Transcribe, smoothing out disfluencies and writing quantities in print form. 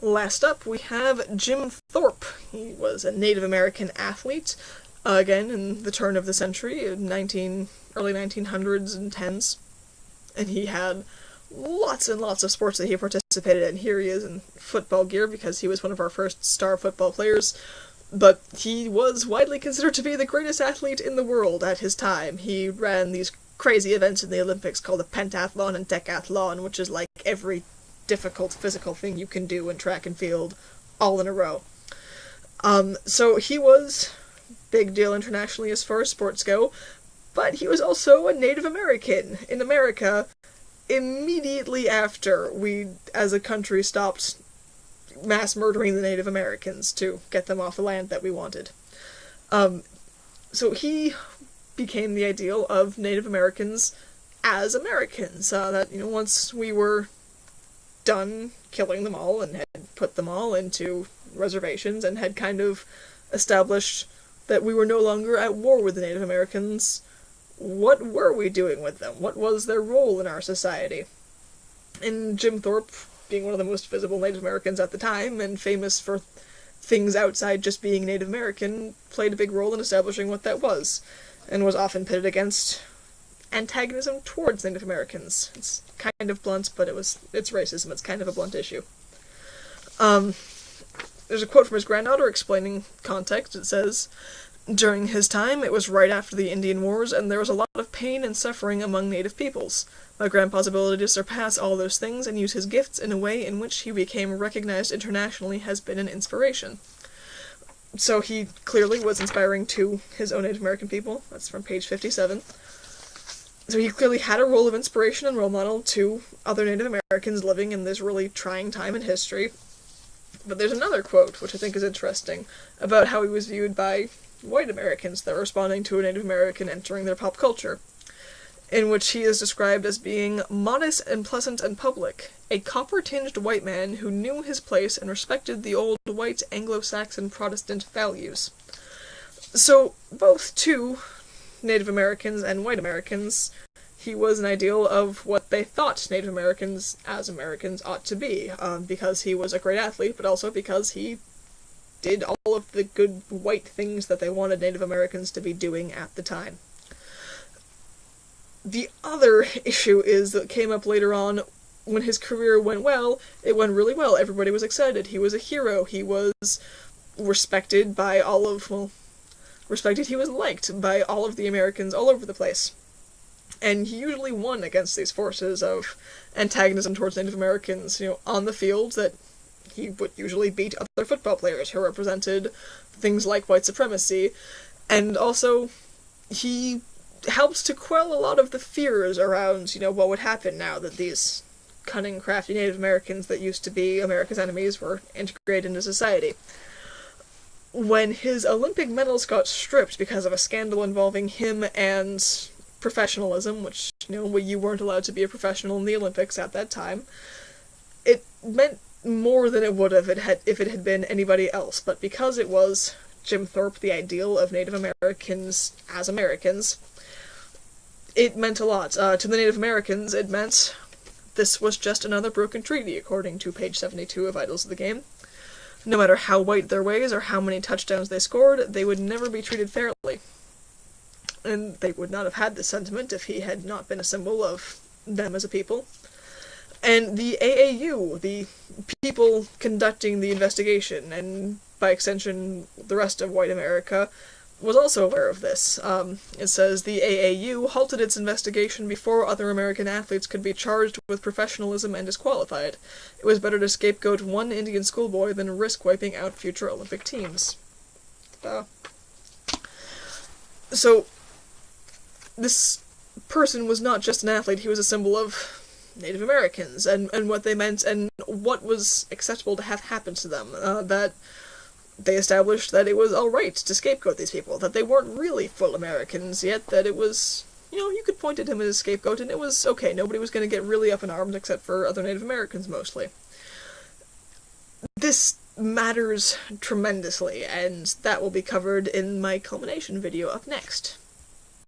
Last up, we have Jim Thorpe. He was a Native American athlete, again in the turn of the century, early 1900s and 10s. And he had lots and lots of sports that he participated in. Here he is in football gear because he was one of our first star football players. But he was widely considered to be the greatest athlete in the world at his time. He ran these crazy events in the Olympics called the pentathlon and decathlon, which is like every difficult physical thing you can do in track and field all in a row. So he was big deal internationally as far as sports go, but he was also a Native American in America immediately after we, as a country, stopped mass murdering the Native Americans to get them off the land that we wanted. So he became the ideal of Native Americans as Americans. That, once we were done killing them all and had put them all into reservations and had kind of established that we were no longer at war with the Native Americans, what were we doing with them? What was their role in our society? And Jim Thorpe, being one of the most visible Native Americans at the time, and famous for things outside just being Native American, played a big role in establishing what that was, and was often pitted against antagonism towards Native Americans. It's kind of blunt, but it's racism. It's kind of a blunt issue. There's a quote from his granddaughter explaining context. It says, "During his time, it was right after the Indian Wars, and there was a lot of pain and suffering among Native peoples. My grandpa's ability to surpass all those things and use his gifts in a way in which he became recognized internationally has been an inspiration." So he clearly was inspiring to his own Native American people. That's from page 57. So he clearly had a role of inspiration and role model to other Native Americans living in this really trying time in history. But there's another quote, which I think is interesting, about how he was viewed by white Americans that were responding to a Native American entering their pop culture, in which he is described as being modest and pleasant and public, a copper-tinged white man who knew his place and respected the old white Anglo-Saxon Protestant values. So, both to Native Americans and white Americans, he was an ideal of what they thought Native Americans as Americans ought to be, because he was a great athlete, but also because he did all of the good white things that they wanted Native Americans to be doing at the time. The other issue is that came up later on when his career went well. It went really well. Everybody was excited. He was a hero. He was respected by he was liked by all of the Americans all over the place. And he usually won against these forces of antagonism towards Native Americans, on the field, that he would usually beat other football players who represented things like white supremacy. And also, he helped to quell a lot of the fears around, what would happen now that these cunning, crafty Native Americans that used to be America's enemies were integrated into society. When his Olympic medals got stripped because of a scandal involving him and professionalism, which, you weren't allowed to be a professional in the Olympics at that time, it meant more than it would have if it had been anybody else. But because it was Jim Thorpe, the ideal of Native Americans as Americans, it meant a lot. To the Native Americans, it meant this was just another broken treaty, according to page 72 of Idols of the Game. No matter how white their ways or how many touchdowns they scored, they would never be treated fairly. And they would not have had this sentiment if he had not been a symbol of them as a people. And the AAU, the people conducting the investigation, and by extension the rest of white America, was also aware of this. It says, the AAU halted its investigation before other American athletes could be charged with professionalism and disqualified. It was better to scapegoat one Indian schoolboy than risk wiping out future Olympic teams. So, this person was not just an athlete, he was a symbol of Native Americans, and what they meant, and what was acceptable to have happen to them. That they established that it was alright to scapegoat these people, that they weren't really full Americans yet, that it was, you could point at him as a scapegoat, and it was okay, nobody was going to get really up in arms except for other Native Americans mostly. This matters tremendously, and that will be covered in my culmination video up next.